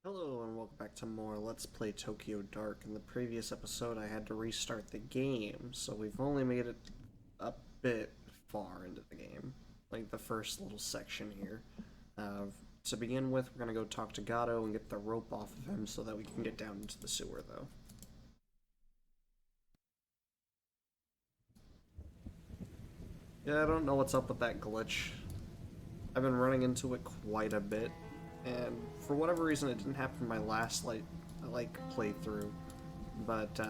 Hello and welcome back to more Let's Play Tokyo Dark. In the previous episode I had to restart the game, so we've only made it a bit far into the game. Like the first little section here. To begin with, we're gonna go talk to Gato and get the rope off of him so that we can get down into the sewer though. Yeah, I don't know what's up with that glitch. I've been running into it quite a bit, and for whatever reason it didn't happen in my last playthrough, but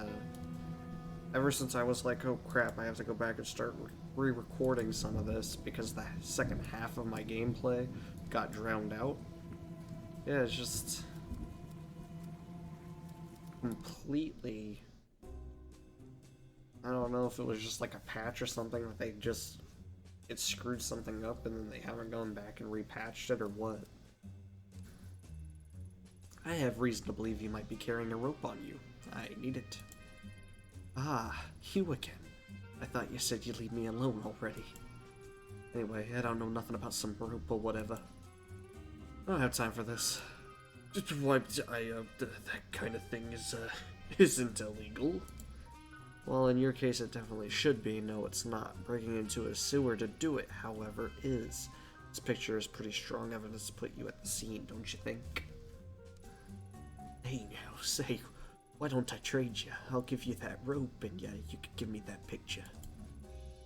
ever since I was like, oh crap, I have to go back and start re-recording some of this because the second half of my gameplay got drowned out. Yeah, it's just completely, I don't know if it was just like a patch or something that it screwed something up and then they haven't gone back and repatched it or what. I have reason to believe you might be carrying a rope on you. I need it. Ah, you again. I thought you said you'd leave me alone already. Anyway, I don't know nothing about some rope or whatever. I don't have time for this. That kind of thing isn't illegal. Well, in your case, it definitely should be. No, it's not. Breaking into a sewer to do it, however, is. This picture is pretty strong evidence to put you at the scene, don't you think? Hey now, say, why don't I trade you? I'll give you that rope and yeah, you could give me that picture.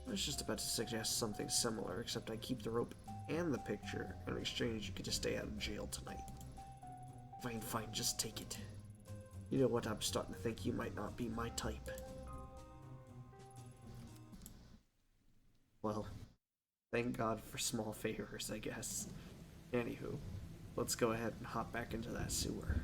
I was just about to suggest something similar, except I keep the rope and the picture. In exchange, you could just stay out of jail tonight. Fine, fine, just take it. You know what, I'm starting to think you might not be my type. Well, thank God for small favors, I guess. Anywho, let's go ahead and hop back into that sewer.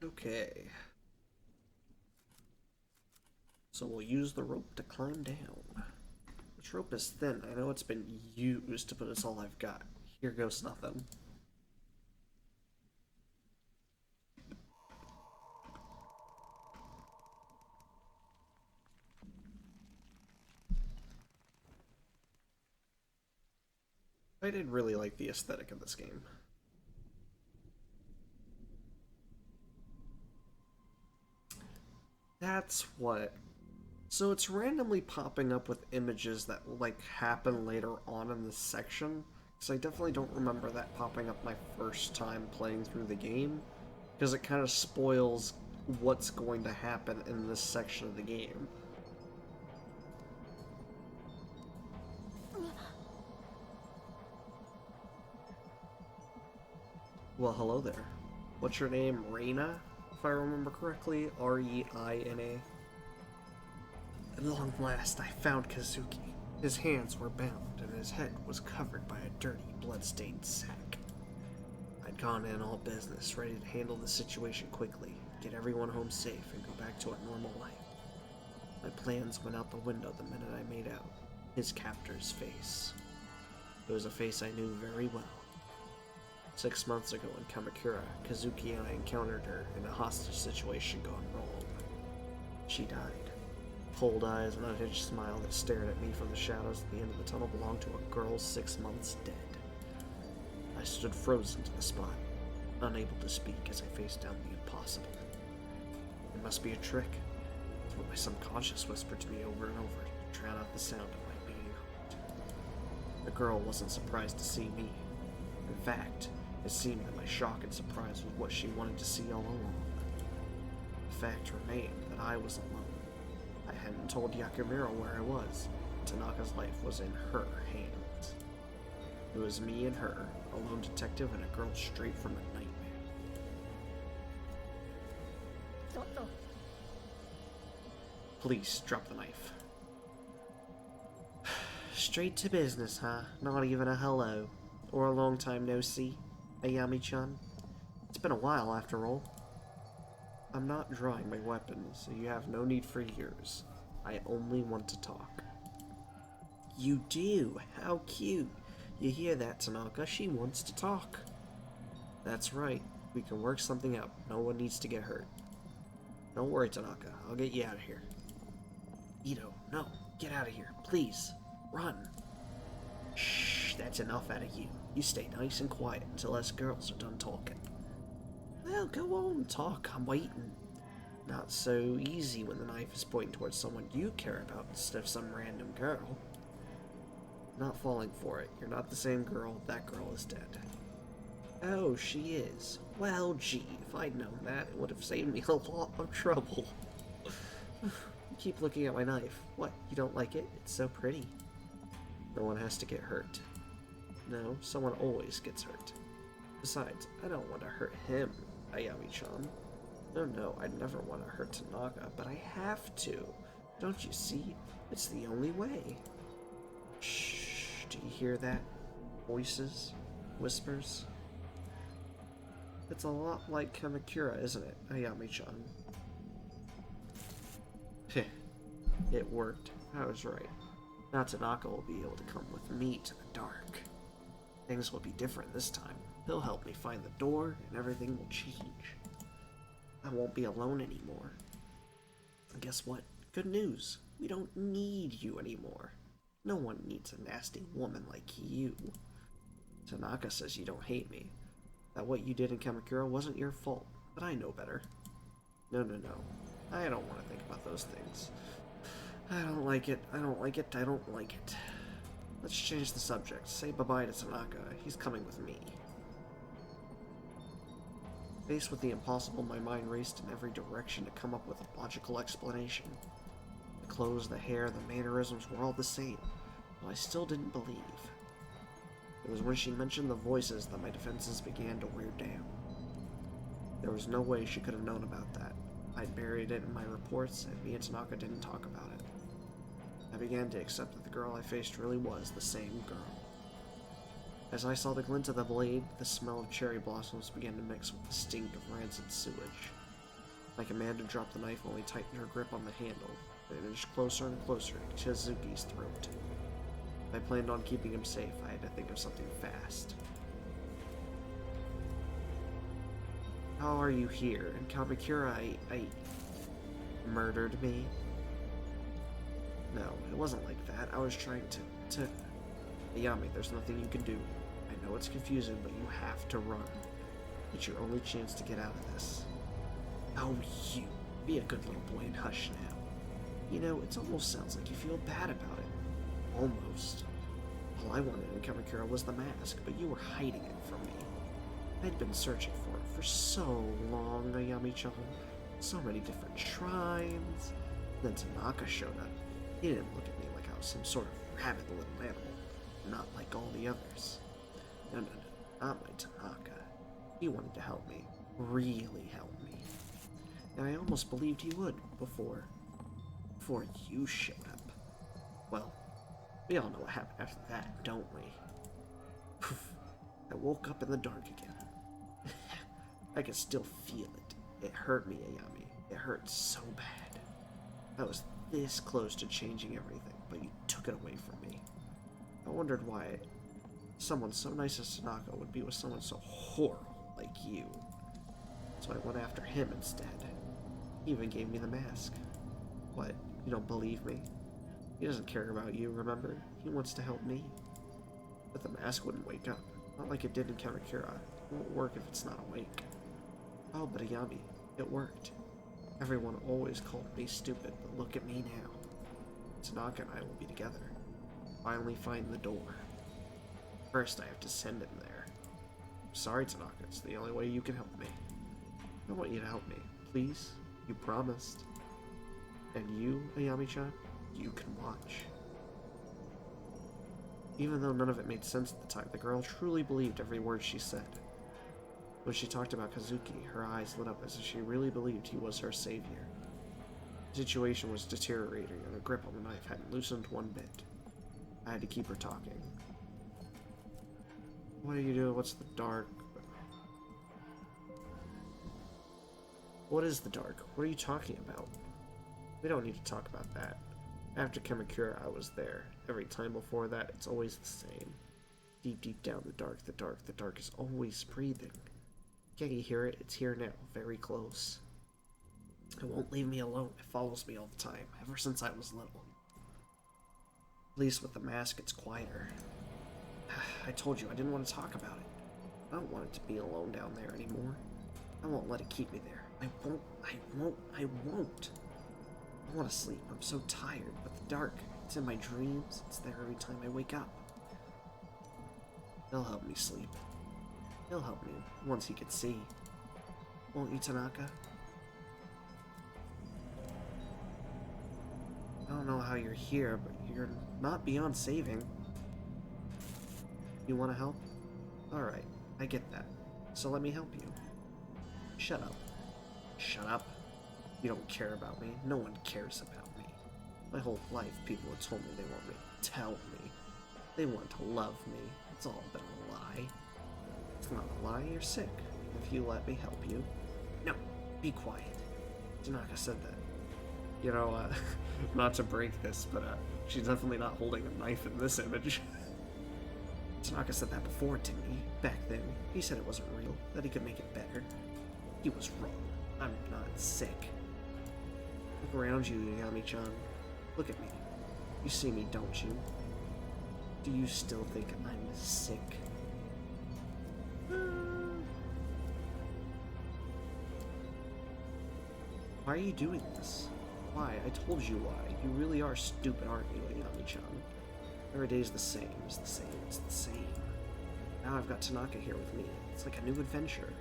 Okay. So we'll use the rope to climb down. Which rope is thin? I know it's been used, but it's all I've got. Here goes nothing. I did really like the aesthetic of this game. That's what. So it's randomly popping up with images that like happen later on in this section. Because I definitely don't remember that popping up my first time playing through the game. Because it kind of spoils what's going to happen in this section of the game. Well, hello there. What's your name? Reina? If I remember correctly, Reina. At long last, I found Kazuki. His hands were bound, and his head was covered by a dirty, blood-stained sack. I'd gone in all business, ready to handle the situation quickly, get everyone home safe, and go back to a normal life. My plans went out the window the minute I made out his captor's face. It was a face I knew very well. 6 months ago in Kamakura, Kazuki and I encountered her in a hostage situation gone wrong. She died. Cold eyes and unhinged smile that stared at me from the shadows at the end of the tunnel belonged to a girl 6 months dead. I stood frozen to the spot, unable to speak as I faced down the impossible. It must be a trick. It's what my subconscious whispered to me over and over to drown out the sound of my being hurt. The girl wasn't surprised to see me. In fact, it seemed that my shock and surprise was what she wanted to see all along. The fact remained that I was alone. I hadn't told Yakumiro where I was. Tanaka's life was in her hands. It was me and her, a lone detective and a girl straight from a nightmare. Please, drop the knife. Straight to business, huh? Not even a hello. Or a long time no see, Ayami-chan. It's been a while, after all. I'm not drawing my weapons, so you have no need for yours. I only want to talk. You do? How cute. You hear that, Tanaka? She wants to talk. That's right. We can work something out. No one needs to get hurt. Don't worry, Tanaka. I'll get you out of here. Ito, no. Get out of here. Please. Run. Shh, that's enough out of you. You stay nice and quiet until us girls are done talking. Well, go on, talk. I'm waiting. Not so easy when the knife is pointing towards someone you care about instead of some random girl. Not falling for it. You're not the same girl. That girl is dead. Oh, she is. Well, gee, if I'd known that, it would have saved me a lot of trouble. You keep looking at my knife. What, you don't like it? It's so pretty. No one has to get hurt. No, someone always gets hurt. Besides, I don't want to hurt him, Ayami-chan. No, I'd never want to hurt Tanaka, but I have to. Don't you see? It's the only way. Shh, do you hear that? Voices? Whispers? It's a lot like Kamakura, isn't it, Ayami-chan? It worked. I was right. Now Tanaka will be able to come with me to the dark. Things will be different this time. He'll help me find the door, and everything will change. I won't be alone anymore. And guess what? Good news. We don't need you anymore. No one needs a nasty woman like you. Tanaka says you don't hate me. That what you did in Kamakura wasn't your fault, but I know better. No. I don't want to think about those things. I don't like it. I don't like it. Let's change the subject. Say bye-bye to Tanaka. He's coming with me. Faced with the impossible, my mind raced in every direction to come up with a logical explanation. The clothes, the hair, the mannerisms were all the same, but I still didn't believe. It was when she mentioned the voices that my defenses began to wear down. There was no way she could have known about that. I'd buried it in my reports, and me and Tanaka didn't talk about it. I began to accept that the girl I faced really was the same girl. As I saw the glint of the blade, the smell of cherry blossoms began to mix with the stink of rancid sewage. My command to drop the knife only tightened her grip on the handle, and it edged closer and closer to Shizuki's throat. If I planned on keeping him safe, I had to think of something fast. How are you here? In Kamakura, I murdered me? No, it wasn't like that. I was trying to... Ayami, there's nothing you can do. I know it's confusing, but you have to run. It's your only chance to get out of this. Oh, you. Be a good little boy and hush now. You know, it almost sounds like you feel bad about it. Almost. All I wanted in Kamakura was the mask, but you were hiding it from me. I'd been searching for it for so long, Ayami-chan. So many different shrines. Then Tanaka showed up. He didn't look at me like I was some sort of rabid little animal. Not like all the others. No, not my Tanaka. He wanted to help me. Really help me. And I almost believed he would before you showed up. Well, we all know what happened after that, don't we? I woke up in the dark again. I can still feel it. It hurt me, Ayami. It hurt so bad. I was this close to changing everything, but you took it away from me. I wondered why someone so nice as Tanaka would be with someone so horrible like you. So I went after him instead. He even gave me the mask. What, you don't believe me? He doesn't care about you, remember? He wants to help me. But the mask wouldn't wake up. Not like it did in Kamakura. It won't work if it's not awake. Oh, but Ayami, it worked. Everyone always called me stupid, but look at me now. Tanaka and I will be together. Finally find the door. First, I have to send him there. I'm sorry, Tanaka. It's the only way you can help me. I want you to help me. Please? You promised. And you, Ayami-chan, you can watch. Even though none of it made sense at the time, the girl truly believed every word she said. When she talked about Kazuki, her eyes lit up as if she really believed he was her savior. The situation was deteriorating, and her grip on the knife hadn't loosened one bit. I had to keep her talking. What are you doing? What's the dark? What is the dark? What are you talking about? We don't need to talk about that. After Kamakura, I was there. Every time before that, it's always the same. Deep down, the dark is always breathing. Can't you hear it? It's here now, very close. It won't leave me alone. It follows me all the time, ever since I was little. At least with the mask, it's quieter. I told you I didn't want to talk about it. I don't want it to be alone down there anymore. I won't let it keep me there. I won't. I want to sleep. I'm so tired, but the dark, it's in my dreams. It's there every time I wake up. He'll help me sleep. He'll help me once he can see. Won't you, Tanaka? I don't know how you're here, but you're not beyond saving. You want to help? Alright, I get that. So let me help you. Shut up. Shut up. You don't care about me. No one cares about me. My whole life, people have told me they want me to tell me. They want to love me. It's all been a lie. It's not a lie, you're sick. If you let me help you. No, be quiet. Tanaka said that. You know, not to break this, but she's definitely not holding a knife in this image. Tanaka said that before to me, back then. He said it wasn't real, that he could make it better. He was wrong. I'm not sick. Look around you, Yami-chan. Look at me. You see me, don't you? Do you still think I'm sick? Why are you doing this? Why? I told you why. You really are stupid, aren't you, Yami-chan? Every day's the same. It's the same. It's the same. Now I've got Tanaka here with me. It's like a new adventure.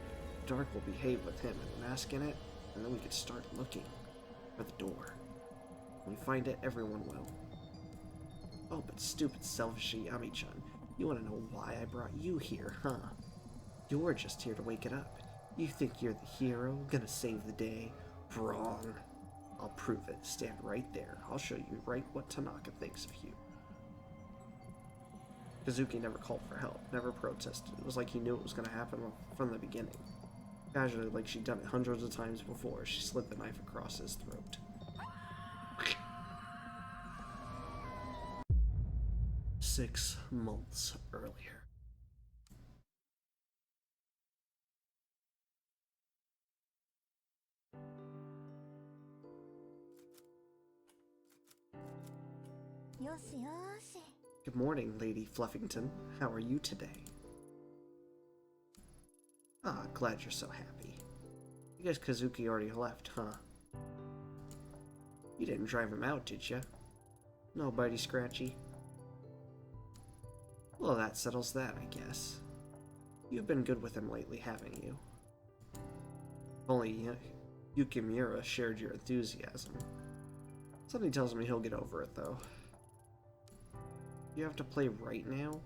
Dark will behave with him and a mask in it, and then we could start looking for the door. When we find it, everyone will. Oh, but stupid, selfish Yami-chan. You want to know why I brought you here, huh? You're just here to wake it up. You think you're the hero, gonna save the day. Wrong. I'll prove it. Stand right there. I'll show you right what Tanaka thinks of you. Kazuki never called for help, never protested. It was like he knew it was going to happen from the beginning. Casually, like she'd done it hundreds of times before, she slid the knife across his throat. 6 months earlier. Good morning, Lady Fluffington. How are you today? Ah, glad you're so happy. I guess Kazuki already left, huh? You didn't drive him out, did ya? No, Bitey Scratchy. Well, that settles that, I guess. You've been good with him lately, haven't you? If only Yukimura shared your enthusiasm. Something tells me he'll get over it, though. You have to play right now?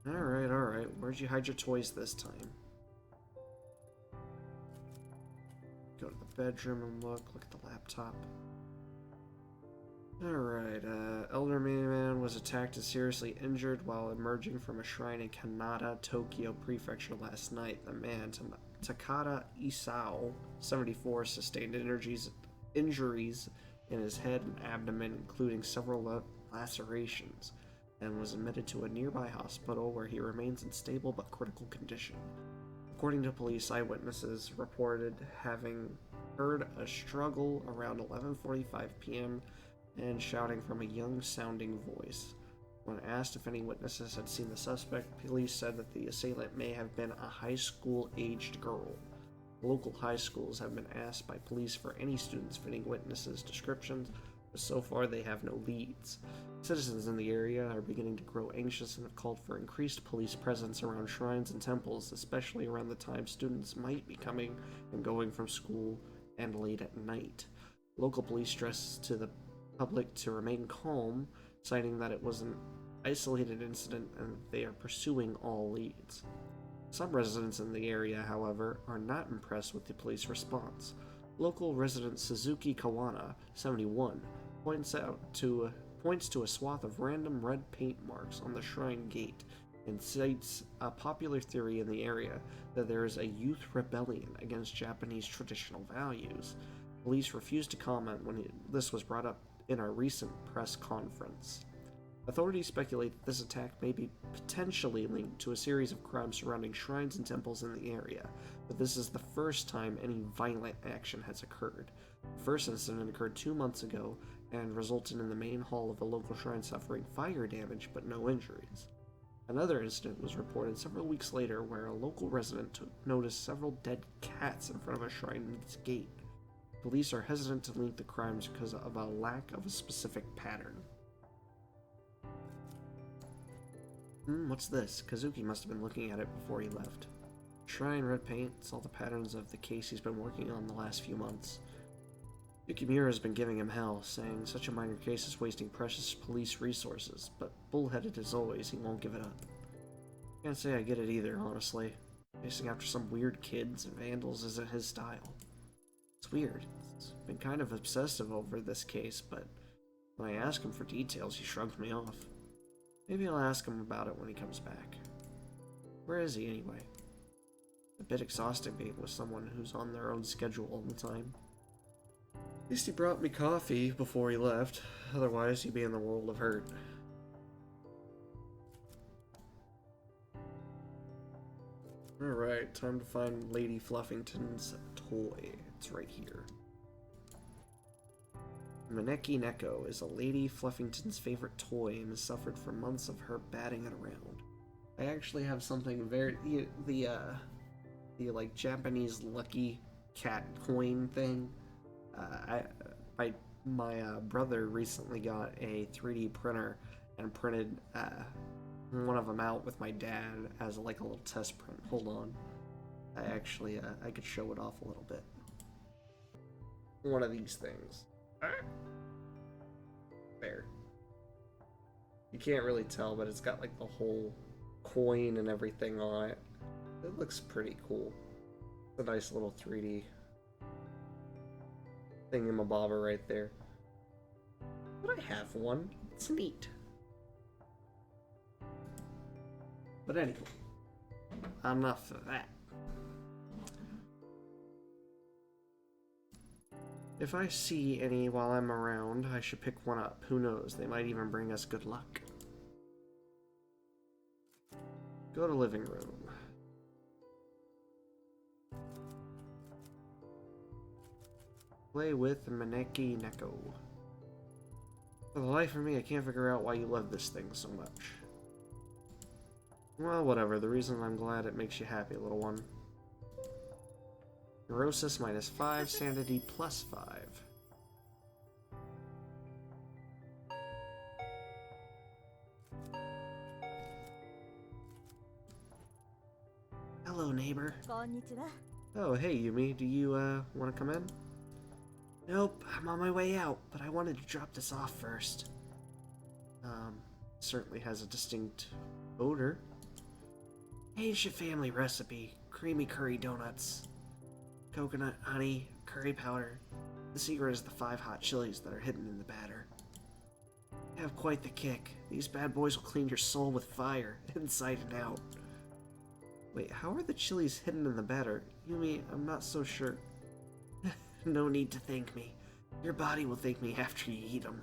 Alright. Where'd you hide your toys this time? Go to the bedroom and look at the laptop. Alright, elderly man was attacked and seriously injured while emerging from a shrine in Kanata, Tokyo Prefecture last night. The man, Takada Isao, 74, sustained injuries in his head and abdomen, including several lacerations, and was admitted to a nearby hospital where he remains in stable but critical condition. According to police, eyewitnesses reported having heard a struggle around 11:45 p.m. and shouting from a young-sounding voice. When asked if any witnesses had seen the suspect, police said that the assailant may have been a high school-aged girl. Local high schools have been asked by police for any students fitting witnesses' descriptions, but so far they have no leads. Citizens in the area are beginning to grow anxious and have called for increased police presence around shrines and temples, especially around the time students might be coming and going from school and late at night. Local police stress to the public to remain calm, citing that it was an isolated incident and they are pursuing all leads. Some residents in the area, however, are not impressed with the police response. Local resident Suzuki Kawana, 71, points to a swath of random red paint marks on the shrine gate and cites a popular theory in the area that there is a youth rebellion against Japanese traditional values. Police refused to comment when this was brought up in a recent press conference. Authorities speculate that this attack may be potentially linked to a series of crimes surrounding shrines and temples in the area, but this is the first time any violent action has occurred. The first incident occurred 2 months ago and resulted in the main hall of a local shrine suffering fire damage but no injuries. Another incident was reported several weeks later where a local resident noticed several dead cats in front of a shrine's gate. Police are hesitant to link the crimes because of a lack of a specific pattern. What's this? Kazuki must have been looking at it before he left. Shrine, red paint, it's all the patterns of the case he's been working on the last few months. Yukimura has been giving him hell, saying such a minor case is wasting precious police resources, but bullheaded as always, he won't give it up. Can't say I get it either, honestly. Chasing after some weird kids and vandals isn't his style. It's weird. He's been kind of obsessive over this case, but when I ask him for details, he shrugs me off. Maybe I'll ask him about it when he comes back. Where is he, anyway? A bit exhausting being with someone who's on their own schedule all the time. At least he brought me coffee before he left, otherwise he'd be in the world of hurt. Alright, time to find Lady Fluffington's toy. It's right here. Maneki Neko is a Lady Fluffington's favorite toy and has suffered for months of her batting it around. I actually have something very... the like Japanese lucky cat coin thing. My brother recently got a 3D printer and printed one of them out with my dad as like a little test print. Hold on. I could show it off a little bit. One of these things. There. You can't really tell, but it's got like the whole coin and everything on it. It looks pretty cool. It's a nice little 3D thingamabobber right there. But I have one. It's neat. But anyway, enough of that. If I see any while I'm around, I should pick one up. Who knows, they might even bring us good luck. Go to living room. Play with Maneki Neko. For the life of me, I can't figure out why you love this thing so much. Well, whatever. The reason I'm glad it makes you happy, little one. Neurosis -5, sanity +5. Hello, neighbor. Konnichiwa. Oh, hey, Yumi. Do you, want to come in? Nope, I'm on my way out, but I wanted to drop this off first. Certainly has a distinct odor. Ancient family recipe, creamy curry donuts, coconut, honey, curry powder. The secret is the 5 hot chilies that are hidden in the batter. You have quite the kick. These bad boys will clean your soul with fire, inside and out. Wait, how are the chilies hidden in the batter? Yumi, I'm not so sure. No need to thank me. Your body will thank me after you eat them.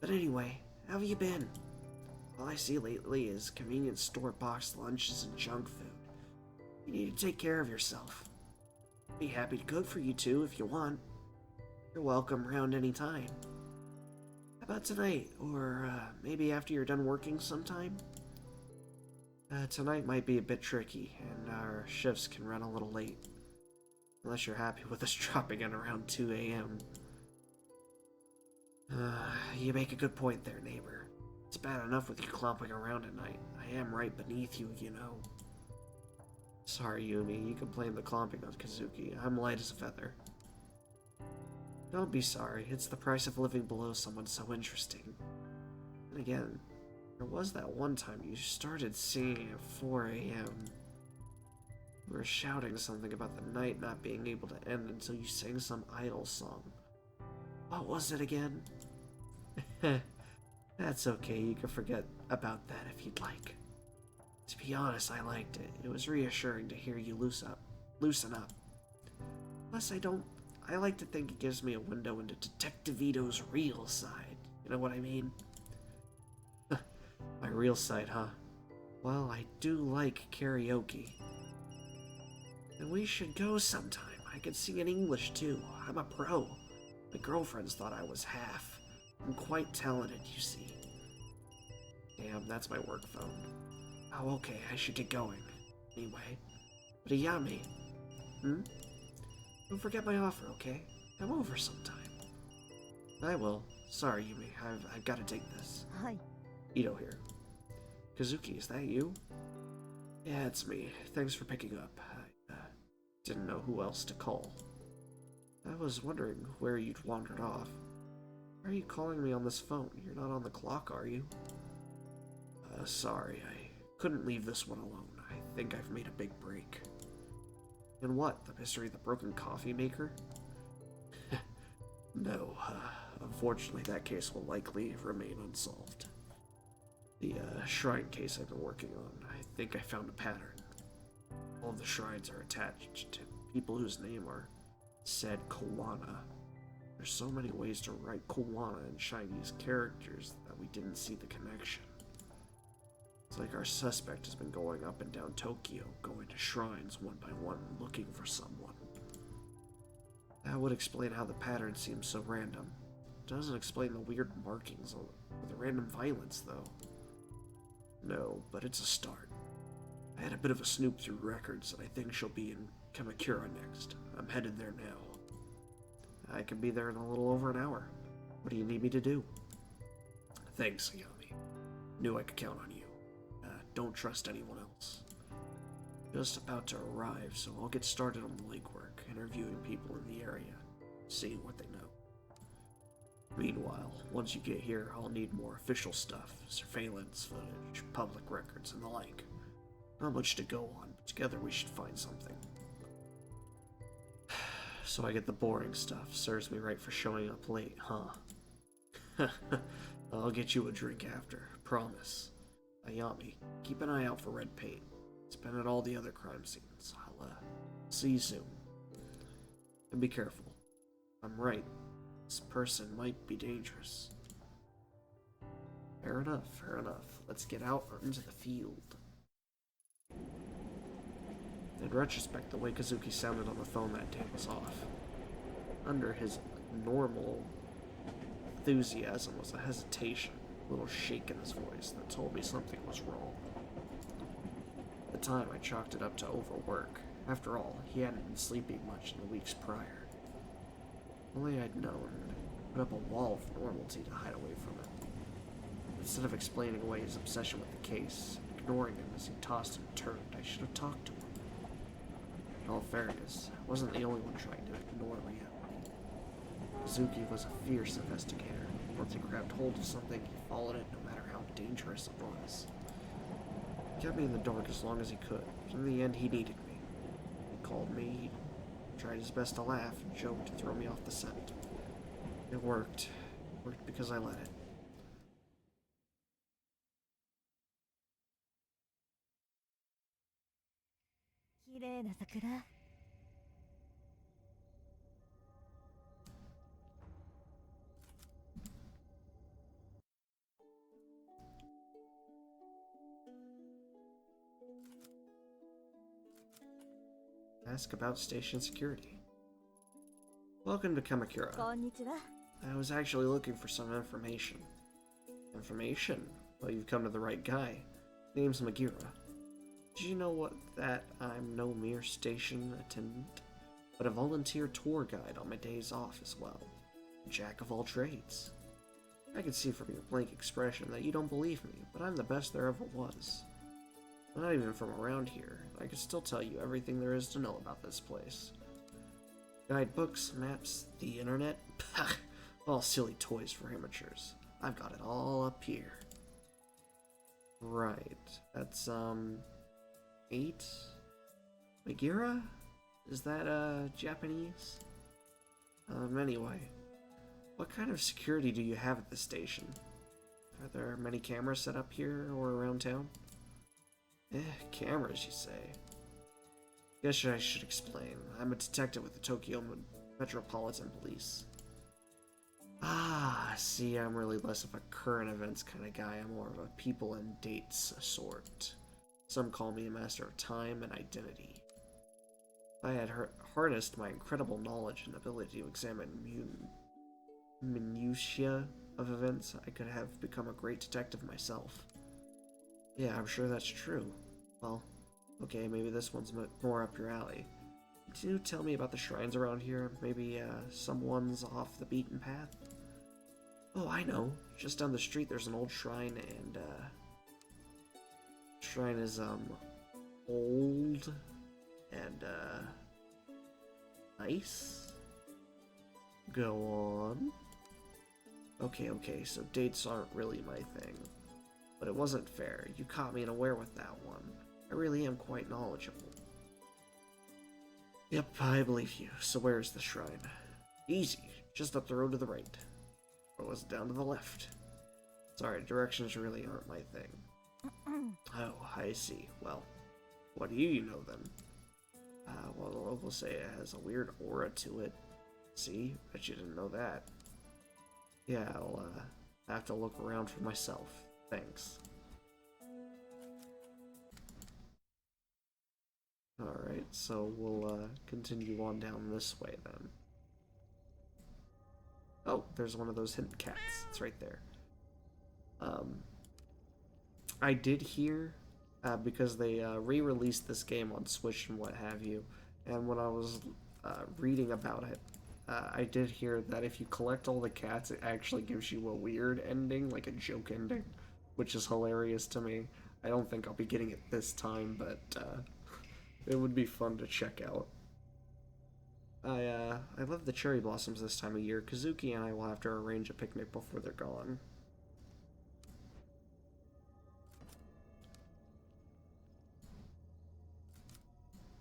But anyway, how have you been? All I see lately is convenience store boxed lunches and junk food. You need to take care of yourself. Be happy to cook for you two if you want. You're welcome around any time. How about tonight, or maybe after you're done working sometime? Tonight might be a bit tricky, and our shifts can run a little late. Unless you're happy with us dropping in around 2 a.m. You make a good point there, neighbor. It's bad enough with you clomping around at night. I am right beneath you, you know. Sorry, Yumi. You can blame the clomping on Kazuki. I'm light as a feather. Don't be sorry. It's the price of living below someone so interesting. And again, there was that one time you started singing at 4 a.m. You were shouting something about the night not being able to end until you sang some idol song. What was it again? That's okay, you can forget about that if you'd like. To be honest, I liked it. It was reassuring to hear you loosen up. Plus, I like to think it gives me a window into Detective Ito's real side. You know what I mean? real side, huh? Well, I do like karaoke. And we should go sometime. I can sing in English, too. I'm a pro. My girlfriends thought I was half. I'm quite talented, you see. Damn, that's my work phone. Oh, okay, I should get going. Anyway. But Ayami. Don't forget my offer, okay? Come over sometime. I will. Sorry, Yumi. I've got to take this. Hi. Ito here. Kazuki, is that you? Yeah, it's me. Thanks for picking up. I didn't know who else to call. I was wondering where you'd wandered off. Why are you calling me on this phone? You're not on the clock, are you? Sorry. I couldn't leave this one alone. I think I've made a big break. And what? The mystery of the broken coffee maker? No. Unfortunately, that case will likely remain unsolved. The shrine case I've been working on, I think I found a pattern. All of the shrines are attached to people whose name are said Kowana. There's so many ways to write Kowana in Chinese characters that we didn't see the connection. It's like our suspect has been going up and down Tokyo, going to shrines one by one, looking for someone. That would explain how the pattern seems so random. It doesn't explain the weird markings or the random violence, though. No, but it's a start. I had a bit of a snoop through records, and I think she'll be in Kamakura next. I'm headed there now. I can be there in a little over an hour. What do you need me to do? Thanks, Ayami. Knew I could count on you. Don't trust anyone else. Just about to arrive, so I'll get started on the legwork, interviewing people in the area, seeing what they know. Meanwhile, once you get here, I'll need more official stuff, surveillance footage, public records, and the like. Not much to go on, but together we should find something. So I get the boring stuff, serves me right for showing up late, huh? I'll get you a drink after, promise. Ayami, keep an eye out for red paint. It's been at all the other crime scenes. I'll see you soon. And be careful. I'm right. This person might be dangerous. Fair enough, fair enough. Let's get out into the field. In retrospect, the way Kazuki sounded on the phone that day was off. Under his normal enthusiasm was a hesitation, a little shake in his voice that told me something was wrong. At the time, I chalked it up to overwork. After all, he hadn't been sleeping much in the weeks prior. Only I'd known, and put up a wall of normalcy to hide away from it. Instead of explaining away his obsession with the case, ignoring him as he tossed and turned, I should have talked to him. In all fairness, I wasn't the only one trying to ignore reality. Kazuki was a fierce investigator. Once he grabbed hold of something, he followed it no matter how dangerous it was. He kept me in the dark as long as he could, but in the end he needed me. He called me, he tried his best to laugh, and joked to throw me off the scent. It worked. It worked because I let it. Ask about station security. Welcome to Kamakura. I was actually looking for some information. Information? Well, you've come to the right guy. His name's Magira. Did you know that I'm no mere station attendant, but a volunteer tour guide on my days off as well? A jack of all trades. I can see from your blank expression that you don't believe me, but I'm the best there ever was. I'm not even from around here. I can still tell you everything there is to know about this place. Guidebooks, maps, the internet, all silly toys for amateurs. I've got it all up here. Right, that's, 8? Magira? Is that, Japanese? Anyway. What kind of security do you have at this station? Are there many cameras set up here or around town? Cameras, you say? Guess I should explain. I'm a detective with the Tokyo Metropolitan Police. Ah, see, I'm really less of a current events kind of guy. I'm more of a people and dates sort. Some call me a master of time and identity. If I had harnessed my incredible knowledge and ability to examine minutiae of events, I could have become a great detective myself. Yeah, I'm sure that's true. Well, okay, maybe this one's more up your alley. Can you tell me about the shrines around here? Maybe some ones off the beaten path? Oh, I know. Just down the street there's an old shrine, and shrine is old and nice. Go on. Okay, so dates aren't really my thing. But it wasn't fair. You caught me unaware with that one. I really am quite knowledgeable. Yep, I believe you. So where's the shrine? Easy. Just up the road to the right. Or was it down to the left? Sorry, directions really aren't my thing. Oh, I see. Well, what do you know then? Well, the locals say it has a weird aura to it. See? Bet you didn't know that. Yeah, I'll have to look around for myself. Thanks. Alright, so we'll continue on down this way then. Oh, there's one of those hidden cats. It's right there. I did hear, because they re-released this game on Switch and what have you, and when I was reading about it, I did hear that if you collect all the cats, it actually gives you a weird ending, like a joke ending, which is hilarious to me. I don't think I'll be getting it this time, but it would be fun to check out. I love the cherry blossoms this time of year. Kazuki and I will have to arrange a picnic before they're gone.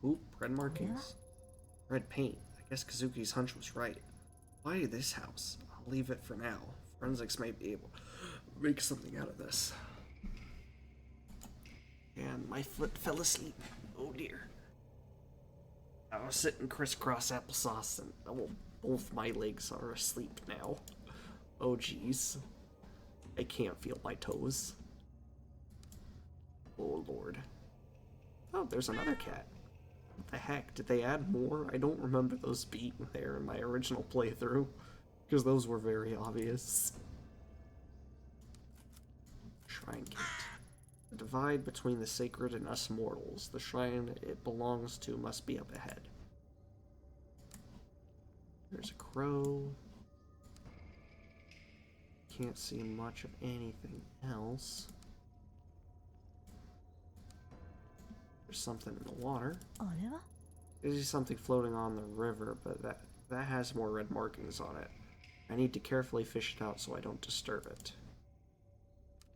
Oop, red markings. Red paint. I guess Kazuki's hunch was right. Why this house? I'll leave it for now. Forensics may be able to make something out of this. And my foot fell asleep. Oh dear. I was sitting crisscross applesauce and both my legs are asleep now. Oh jeez. I can't feel my toes. Oh lord. Oh, there's another cat. What the heck? Did they add more? I don't remember those being there in my original playthrough, because those were very obvious. Shrine gate. The divide between the sacred and us mortals. The shrine it belongs to must be up ahead. There's a crow. Can't see much of anything else. There's something in the water. There's something floating on the river, but that has more red markings on it. I need to carefully fish it out so I don't disturb it.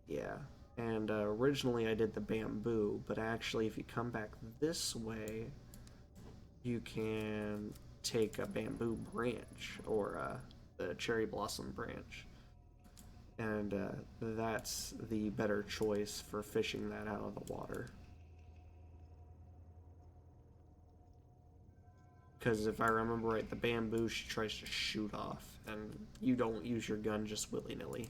Yeah, and originally I did the bamboo, but actually if you come back this way, you can take a bamboo branch, or the cherry blossom branch. And that's the better choice for fishing that out of the water. Because if I remember right, the bamboo she tries to shoot off, and you don't use your gun just willy-nilly.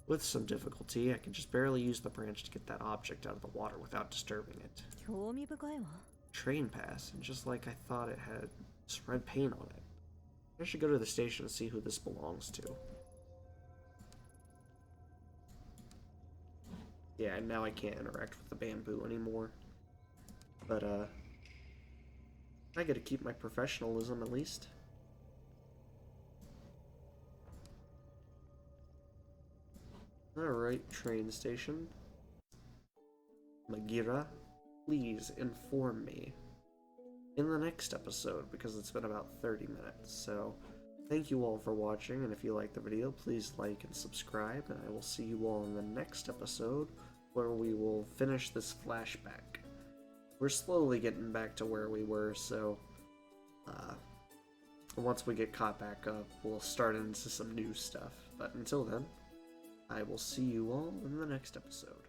With some difficulty, I can just barely use the branch to get that object out of the water without disturbing it. Train pass, and just like I thought it had red paint on it. I should go to the station and see who this belongs to. Yeah, and now I can't interact with the bamboo anymore. But, I gotta keep my professionalism at least. Alright, train station. Magira, please inform me in the next episode, because it's been about 30 minutes. So, thank you all for watching, and if you liked the video, please like and subscribe, and I will see you all in the next episode, where we will finish this flashback. We're slowly getting back to where we were, so once we get caught back up, we'll start into some new stuff. But until then, I will see you all in the next episode.